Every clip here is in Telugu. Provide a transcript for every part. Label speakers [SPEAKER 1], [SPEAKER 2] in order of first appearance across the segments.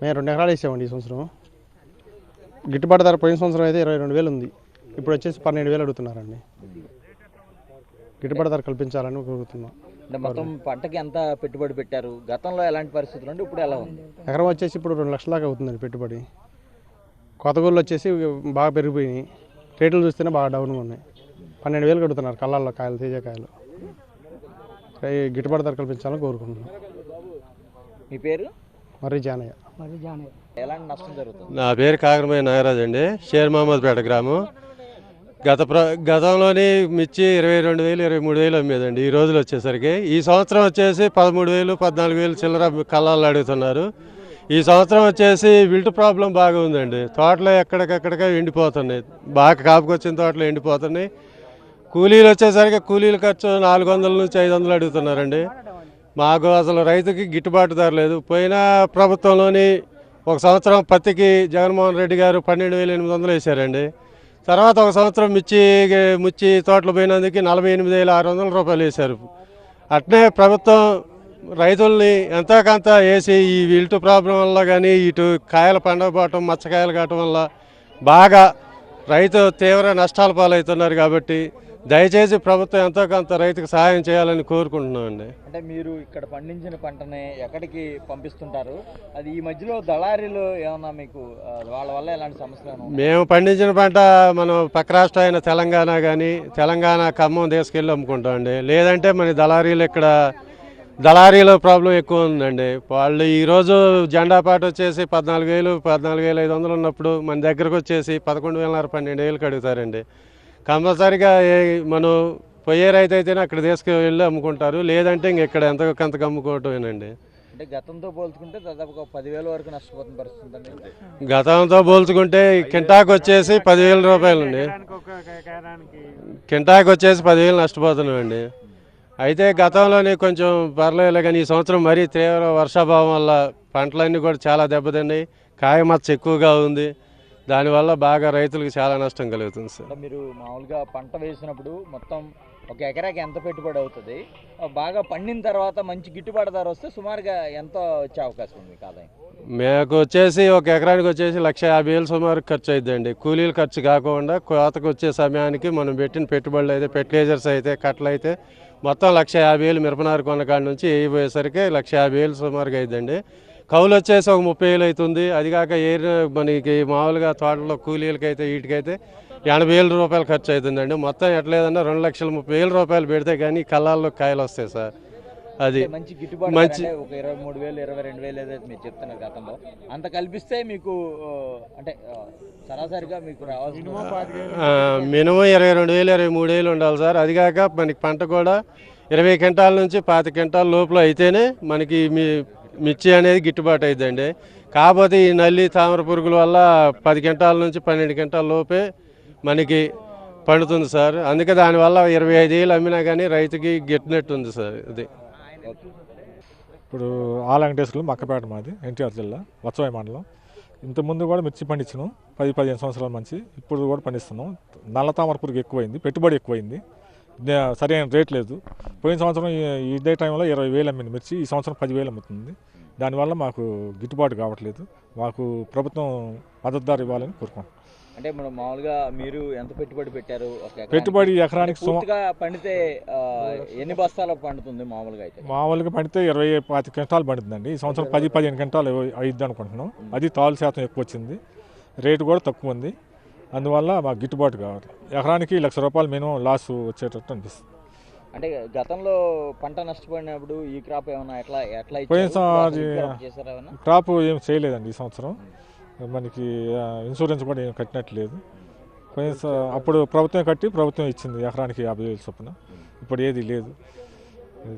[SPEAKER 1] మేము 2 ఎకరాలు వేసామండి ఈ సంవత్సరం. గిట్టుబాటు ధర పోయిన సంవత్సరం అయితే 22,000 ఉంది, ఇప్పుడు వచ్చేసి 12,000 అడుగుతున్నారండి. గిట్టుబాటు ధర కల్పించాలని కోరుతున్నాం.
[SPEAKER 2] మొత్తం పంటకి ఎంత పెట్టుబడి పెట్టారు? గతంలో ఎలాంటి పరిస్థితులు ఉంటే ఇప్పుడు ఎలా ఉంది?
[SPEAKER 1] ఎకరం వచ్చేసి ఇప్పుడు 2 లక్షల దాకా అవుతుందండి పెట్టుబడి. కొత్తగూళ్ళు వచ్చేసి బాగా పెరిగిపోయినాయి, రేట్లు చూస్తేనే బాగా డౌన్గా ఉన్నాయి. 12,000 కడుతున్నారు కళ్ళల్లో కాయలు, తేజకాయలు. గిట్టుబాటు ధర కల్పించాలని కోరుకుంటున్నాం.
[SPEAKER 2] మీ పేరు?
[SPEAKER 1] మర్రి జానయ్య.
[SPEAKER 2] ఎలాంటి నష్టం జరుగుతుంది?
[SPEAKER 3] నా పేరు కాకరమయ్య నాగరాజ్ అండి, షేర్ మహమ్మద్పేట గ్రామం. గతంలోని మిర్చి 22,000 23,000 అమ్మేదండి. ఈ రోజులు వచ్చేసరికి ఈ సంవత్సరం వచ్చేసి 13,000 14,000 చిల్లర కళ్ళాలు అడుగుతున్నారు. ఈ సంవత్సరం వచ్చేసి విల్ట్ ప్రాబ్లం బాగా ఉందండి. తోటలు ఎక్కడికెక్కడికే ఎండిపోతున్నాయి, బాగా కాపుకొచ్చిన తోటలు ఎండిపోతున్నాయి. కూలీలు వచ్చేసరికి కూలీల ఖర్చు 400 నుంచి 500 అడుగుతున్నారండి. మాకు అసలు రైతుకి గిట్టుబాటు ధర లేదు. పోయిన ప్రభుత్వంలోని ఒక సంవత్సరం పత్తికి జగన్మోహన్ రెడ్డి గారు 12,800 వేశారండి. తర్వాత ఒక సంవత్సరం మిర్చి తోటలు పోయినందుకు 48,600 రూపాయలు వేశారు. అట్నే ప్రభుత్వం రైతుల్ని ఎంతో కొంత వేసి ఈ విల్టు ప్రాబ్లం వల్ల కానీ ఇటు కాయలు పండకపోవటం, మచ్చకాయలు కావటం వల్ల బాగా రైతు తీవ్ర నష్టాల పాలవుతున్నారు. కాబట్టి దయచేసి ప్రభుత్వం ఎంతో కొంత రైతుకు సహాయం చేయాలని కోరుకుంటున్నామండి.
[SPEAKER 2] అంటే మీరు ఇక్కడ పండించిన పంటని ఎక్కడికి పంపిస్తుంటారు? అది ఈ మధ్యలో దళారీలు ఏమన్నా మీకు వాళ్ళ వల్ల ఎలాంటి సమస్యలు?
[SPEAKER 3] మేము పండించిన పంట మనం పక్క రాష్ట్రం అయిన తెలంగాణ కానీ, తెలంగాణ ఖమ్మం తీసుకెళ్ళి అమ్ముకుంటామండి. లేదంటే మన దళారీల ప్రాబ్లం ఎక్కువ ఉందండి. వాళ్ళు ఈరోజు జెండా పాట వచ్చేసి 14,000 14,500 ఉన్నప్పుడు మన దగ్గరకు వచ్చేసి 11,500 12,000 అడుగుతారండి. కంపల్సరీగా మనం పోయే రైతు అయితేనే అక్కడ తీసుకువెళ్ళి అమ్ముకుంటారు, లేదంటే ఇక్కడ ఎంత కొంతకు అమ్ముకోవటమేనండి.
[SPEAKER 2] అంటే గతంతో పోల్చుకుంటే దాదాపు 10,000 వరకు నష్టపోతున్న పరిస్థితి.
[SPEAKER 3] గతంతో పోల్చుకుంటే కింటాకు వచ్చేసి 10,000 రూపాయలండి. కింటాకు వచ్చేసి 10,000 నష్టపోతున్నామండి. అయితే గతంలోనే కొంచెం పర్లేదు, కానీ ఈ సంవత్సరం మరీ తీవ్ర వర్షాభావం వల్ల పంటలన్నీ కూడా చాలా దెబ్బతిన్నాయి. కాయ మచ్చ ఎక్కువగా ఉంది, దానివల్ల బాగా రైతులకు చాలా నష్టం కలుగుతుంది సార్.
[SPEAKER 2] మీరు మామూలుగా పంట వేసినప్పుడు మొత్తం ఒక ఎకరాకి ఎంత పెట్టుబడి అవుతుంది? బాగా పండిన తర్వాత మంచి గిట్టుబాటు ధర వస్తే సుమారుగా ఎంత వచ్చే అవకాశం ఉంది ఆదాయం?
[SPEAKER 3] మాకు వచ్చేసి ఒక ఎకరానికి వచ్చేసి 1,50,000 సుమారు ఖర్చు అవుతుందండి. కూలీల ఖర్చు కాకుండా కోతకు వచ్చే సమయానికి మనం పెట్టిన పెట్టుబడులు అయితే, ఫెర్టిలైజర్స్ అయితే, కట్టలు అయితే మొత్తం 1,50,000 మిరపనారు కొనకాడ నుంచి వేయిపోయేసరికి 1,50,000 సుమారుగా అవుతుందండి. కౌలు వచ్చేసి ఒక 30,000 అవుతుంది. అది కాక మనకి మామూలుగా తోటలో కూలీలకైతే వీటికైతే 80,000 రూపాయలు ఖర్చు అవుతుందండి. మొత్తం ఎట్లేదన్నా 2,30,000 రూపాయలు పెడితే కానీ కళ్ళాల్లో కాయలు వస్తాయి సార్. అది
[SPEAKER 2] మంచి గిట్టుబాటు ఒక 23,000 22,000 ఏదైతే మీరు చెప్తున్నారు గతంలో, అంత కల్పిస్తే మీకు అంటే సరాసరిగా మీకు రావాల్సిన
[SPEAKER 3] మినిమం 22,000 23,000 ఉండాలి సార్. అది కాక మనకి పంట కూడా 20 క్వింటాల నుంచి 25 క్వింటాల లోపల అయితేనే మనకి మిర్చి అనేది గిట్టుబాటు అవుతుందండి. కాకపోతే ఈ నల్లి తామర పురుగుల వల్ల 10 క్వింటాల నుంచి 12 క్వింటాల లోపే మనకి పండుతుంది సార్. అందుకే దానివల్ల 25,000 అమ్మినా కానీ రైతుకి గిట్టినట్టు ఉంది సార్. ఇది
[SPEAKER 4] ఇప్పుడు ఆలంగటేశ్వరం మక్కపేట, మాది ఎన్టీఆర్ జిల్లా, వత్సవాయి మండలం. ఇంతకుముందు కూడా మిర్చి పండించినాం 10-15 సంవత్సరాల నుంచి. ఇప్పుడు కూడా పండిస్తున్నాం. నల్ల తామర పురుగు ఎక్కువైంది, పెట్టుబడి ఎక్కువైంది, సరైన రేట్ లేదు. పోయిన సంవత్సరం ఇదే టైంలో 20,000 అమ్మింది మిర్చి, ఈ సంవత్సరం 10,000 అమ్ముతుంది. దానివల్ల మాకు గిట్టుబాటు కావట్లేదు. మాకు ప్రభుత్వం మద్దతు ధర ఇవ్వాలని కోరుకుంటున్నాం.
[SPEAKER 2] అంటే మనం మామూలుగా మీరు ఎంత పెట్టుబడి పెట్టారు?
[SPEAKER 4] పెట్టుబడి ఎకరానికి
[SPEAKER 2] పండితే ఎన్ని బస్తాలు పండుతుంది మామూలుగా? అయితే
[SPEAKER 4] మామూలుగా పండితే 20-25 క్వింటాలు పండుతుందండి. ఈ సంవత్సరం 10-15 క్వింటాలు అయ్యిద్ది అనుకుంటున్నాం. అది తాలు శాతం ఎక్కువ వచ్చింది, రేటు కూడా తక్కువ ఉంది. అందువల్ల మాకు గిట్టుబాటు కావాలి. ఎకరానికి 1,00,000 రూపాయలు మినిమం లాస్ వచ్చేటట్టు అనిపిస్తుంది.
[SPEAKER 2] అంటే గతంలో పంట నష్టపోయినప్పుడు ఈ క్రాప్ ఏమన్నా ఎట్లా
[SPEAKER 4] పోయినసారి క్రాప్ ఏం చేయలేదండి. ఈ సంవత్సరం మనకి ఇన్సూరెన్స్ కూడా ఏం కట్టినట్లేదు. అప్పుడు ప్రభుత్వం కట్టి ప్రభుత్వం ఇచ్చింది ఎకరానికి 50,000 చొప్పున. ఇప్పుడు ఏది లేదు.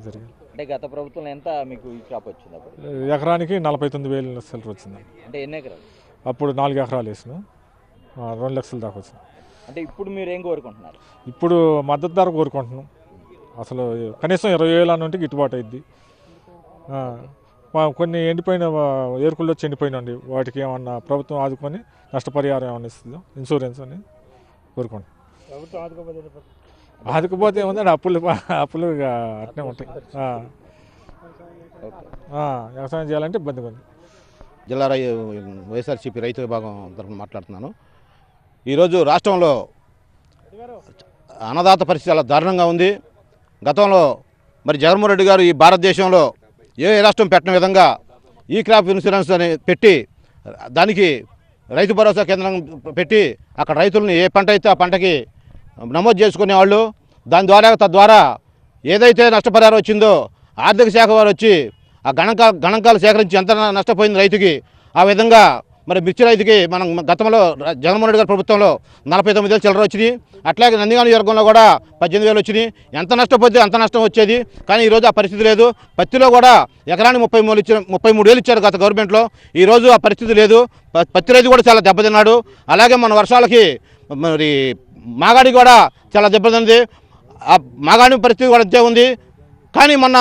[SPEAKER 4] జరిగింది.
[SPEAKER 2] అంటే గత ప్రభుత్వం ఎంత మీకు ఈ క్రాప్ వచ్చింది?
[SPEAKER 4] ఎకరానికి 49,000 సిల్లర్ వచ్చింది.
[SPEAKER 2] అంటే ఎన్ని ఎకరాలు?
[SPEAKER 4] అప్పుడు 4 ఎకరాలు వేసినాం, 2 లక్షల దాకా వచ్చింది.
[SPEAKER 2] అంటే ఇప్పుడు మీరు ఏం కోరుకుంటున్నారు?
[SPEAKER 4] ఇప్పుడు మద్దతు ధర కోరుకుంటున్నాం. అసలు కనీసం 20,000 నుండి గిట్టుబాటు అయింది. కొన్ని ఎండిపోయిన ఏరుకుళ్ళు వచ్చి ఎండిపోయినండి, వాటికి ఏమన్నా ప్రభుత్వం ఆదుకొని నష్టపరిహారం ఏమన్నా ఇస్తుందో, ఇన్సూరెన్స్ అని కోరుకుంటాం. ఆదుకుపోతే ఏముందండి, అప్పులు అట్నే ఉంటాయి. వ్యవసాయం చేయాలంటే ఇబ్బందిగా ఉంది.
[SPEAKER 5] జిల్లా వైఎస్ఆర్సీపీ రైతు విభాగం తరఫున మాట్లాడుతున్నాను. ఈరోజు రాష్ట్రంలో అన్నదాత పరిస్థితి చాలా దారుణంగా ఉంది. గతంలో మరి జగన్మోహన్ రెడ్డి గారు ఈ భారతదేశంలో ఏ రాష్ట్రం పెట్టిన విధంగా ఈ క్రాప్ ఇన్సూరెన్స్ అని పెట్టి దానికి రైతు భరోసా కేంద్రం పెట్టి అక్కడ రైతులను ఏ పంట అయితే ఆ పంటకి నమోదు చేసుకునేవాళ్ళు. తద్వారా ఏదైతే నష్టపరిహారం వచ్చిందో ఆర్థిక శాఖ వారు వచ్చి ఆ గణాంకాలు సేకరించి ఎంత నష్టపోయింది రైతుకి, ఆ విధంగా మరి మిర్చి రైతుకి మనం గతంలో జగన్మోహన్ రెడ్డి గారి ప్రభుత్వంలో 49,000 చిల్లర వచ్చినాయి. అట్లాగే నందిగామ నియోజకవర్గంలో కూడా 18,000 వచ్చినాయి. ఎంత నష్టపోతే అంత నష్టం వచ్చేది. కానీ ఈరోజు ఆ పరిస్థితి లేదు. పత్తిలో కూడా ఎకరానికి 33,000 ఇచ్చారు గత గవర్నమెంట్లో. ఈరోజు ఆ పరిస్థితి లేదు. పత్తి రైతు కూడా చాలా దెబ్బతిన్నాడు. అలాగే మన వర్షాలకి మరి మాగాడి కూడా చాలా దెబ్బతింది. ఆ మాగాడి పరిస్థితి కూడా అంతే ఉంది. కానీ మొన్న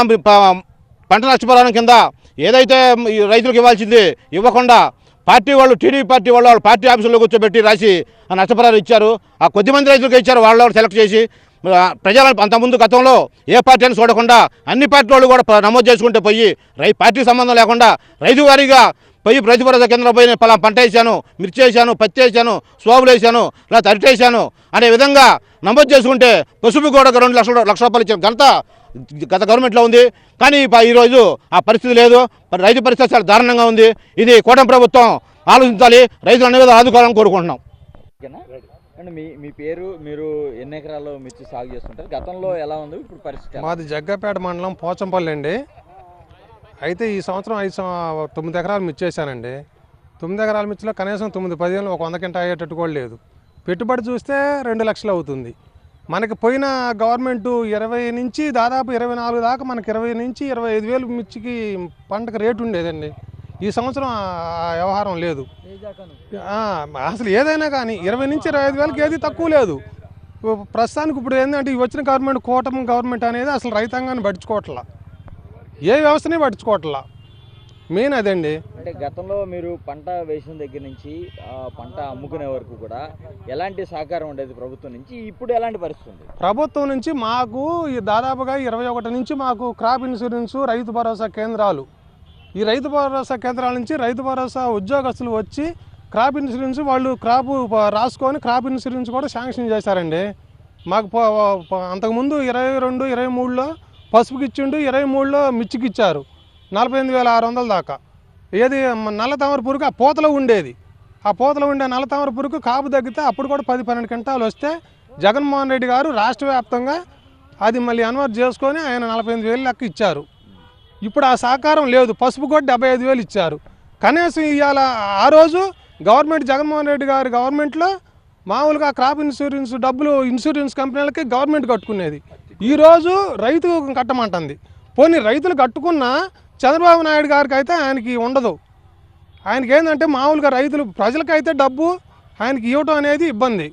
[SPEAKER 5] పంట నష్టపరిహారం కింద ఏదైతే ఈ రైతులకు ఇవ్వాల్సింది ఇవ్వకుండా పార్టీ వాళ్ళు, టీడీపీ పార్టీ వాళ్ళు పార్టీ ఆఫీసుల్లో కూర్చోబెట్టి రాసి ఆ నష్టపరిహారం ఇచ్చారు. ఆ కొద్దిమంది రైతులకు ఇచ్చారు. వాళ్ళు సెలెక్ట్ చేసి ప్రజలను అంతకుముందు గతంలో ఏ పార్టీ అని చూడకుండా అన్ని పార్టీ వాళ్ళు కూడా నమోదు చేసుకుంటే పోయి పార్టీ సంబంధం లేకుండా రైతు వారీగా పోయి రైతు భరోసా కేంద్రంలో పోయి పలా పంట వేసాను, మిర్చి వేసాను, పత్తి వేసాను, సోపులు వేసాను, లేదా అరటి వేసాను అనే విధంగా నమోదు చేసుకుంటే పసుపు కూడా 2 లక్షల రూపాయలు ఇచ్చిన ఘనత గత గవర్నమెంట్లో ఉంది. కానీ ఈరోజు ఆ పరిస్థితి లేదు. రైతు పరిస్థితి చాలా దారుణంగా ఉంది. ఇది కూటమి ప్రభుత్వం ఆలోచించాలి. రైతులు అన్ని విధాలు ఆదుకోవాలని కోరుకుంటున్నాం.
[SPEAKER 2] అండ్ మీ పేరు, మీరు ఎన్ని ఎకరాల్లో మిర్చి సాగు చేస్తుంటారు? గతంలో ఎలా ఉంది, ఇప్పుడు పరిస్థితి?
[SPEAKER 1] మాది జగ్గపేట మండలం పోచంపల్లి అండి. అయితే ఈ సంవత్సరం 9 ఎకరాలు మిర్చి వేసానండి. 9 ఎకరాల మిర్చిలో కనీసం 9-10 ఒక 100 కింటా అయ్యేటట్టు కూడా లేదు. పెట్టుబడి చూస్తే 2 లక్షలు అవుతుంది. మనకి పోయిన గవర్నమెంట్ 20 నుంచి దాదాపు 24 దాకా మనకి 20 నుంచి 25,000 మిర్చికి పంటకు రేటు ఉండేదండి. ఈ సంవత్సరం ఆ వ్యవహారం లేదు. అసలు ఏదైనా కానీ 20 నుంచి 25,000కి ఏది తక్కువ లేదు. ప్రస్తుతానికి ఇప్పుడు ఏంటంటే ఈ వచ్చిన గవర్నమెంట్, కూటమి గవర్నమెంట్ అనేది అసలు రైతాంగాన్ని పట్టించుకోవట్లా, ఏ వ్యవస్థని పట్టించుకోవట్లా. మెయిన్ అదండి.
[SPEAKER 2] అంటే గతంలో మీరు పంట వేసిన దగ్గర నుంచి పంట అమ్ముకునే వరకు కూడా ఎలాంటి సహకారం ఉండేది ప్రభుత్వం నుంచి? ఇప్పుడు ఎలాంటి పరిస్థితి ఉంది?
[SPEAKER 1] ప్రభుత్వం నుంచి మాకు దాదాపుగా 21 నుంచి మాకు క్రాప్ ఇన్సూరెన్స్, రైతు భరోసా కేంద్రాలు, ఈ రైతు భరోసా కేంద్రాల నుంచి రైతు భరోసా ఉద్యోగస్తులు వచ్చి క్రాప్ ఇన్సూరెన్స్ వాళ్ళు క్రాప్ రాసుకొని క్రాప్ ఇన్సూరెన్స్ కూడా శాంక్షన్ చేశారండి. మాకు అంతకుముందు 22, 23లో పసుపుకి ఇచ్చిండు, 23లో మిర్చికి ఇచ్చారు 48,600 దాకా. ఏది నల్ల తామర పురుగు ఆ పూతలో ఉండేది. ఆ పూతలో ఉండే నల్ల తామర పురుగు కాపు తగ్గితే అప్పుడు కూడా 10-12 క్వింటాలు వస్తే జగన్మోహన్ రెడ్డి గారు రాష్ట్ర వ్యాప్తంగా అది మళ్ళీ అన్వర్ చేసుకొని ఆయన 48,000 లెక్క ఇచ్చారు. ఇప్పుడు ఆ సహకారం లేదు. పసుపు కూడా 75,000 ఇచ్చారు. కనీసం ఇవాళ ఆ రోజు గవర్నమెంట్, జగన్మోహన్ రెడ్డి గారి గవర్నమెంట్లో మామూలుగా క్రాప్ ఇన్సూరెన్స్ డబ్బులు ఇన్సూరెన్స్ కంపెనీలకి గవర్నమెంట్ కట్టుకునేది. ఈరోజు రైతు కట్టమంటుంది. పోనీ రైతులు కట్టుకున్నా చంద్రబాబు నాయుడు గారికి అయితే ఆయనకి ఉండదు. ఆయనకి ఏంటంటే మామూలుగా ప్రజలకైతే డబ్బు ఆయనకి ఇవ్వటం అనేది ఇబ్బంది.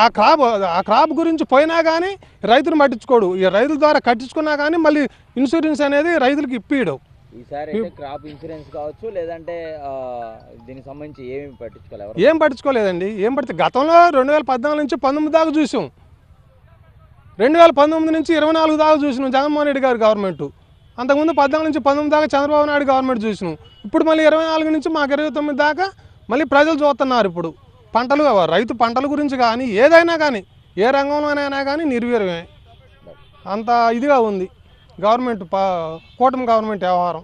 [SPEAKER 1] ఆ క్రాప్ గురించి పోయినా కానీ రైతులు పట్టించుకోడు. ఈ రైతుల ద్వారా కట్టించుకున్నా కానీ మళ్ళీ ఇన్సూరెన్స్ అనేది రైతులకు ఇప్పియడు.
[SPEAKER 2] ఈసారి క్రాప్ ఇన్సూరెన్స్ కావచ్చు, లేదంటే దీనికి సంబంధించి ఏం
[SPEAKER 1] పట్టించుకోలేదండి. ఏం పడితే గతంలో 2014 నుంచి 19 దాకా చూసాం. 2019 నుంచి 24 దాకా చూసినాం జగన్మోహన్ రెడ్డి గారి గవర్నమెంట్. అంతకుముందు 14 నుంచి 19 దాకా చంద్రబాబు నాయుడు గవర్నమెంట్ చూసినాం. ఇప్పుడు మళ్ళీ 24 నుంచి మాకు 29 దాకా మళ్ళీ ప్రజలు చూస్తున్నారు. ఇప్పుడు రైతు పంటల గురించి కానీ ఏదైనా కానీ ఏ రంగంలోనైనా కానీ నిర్వీర్యమే. అంత ఇదిగా ఉంది గవర్నమెంట్, కూటమి గవర్నమెంట్ వ్యవహారం.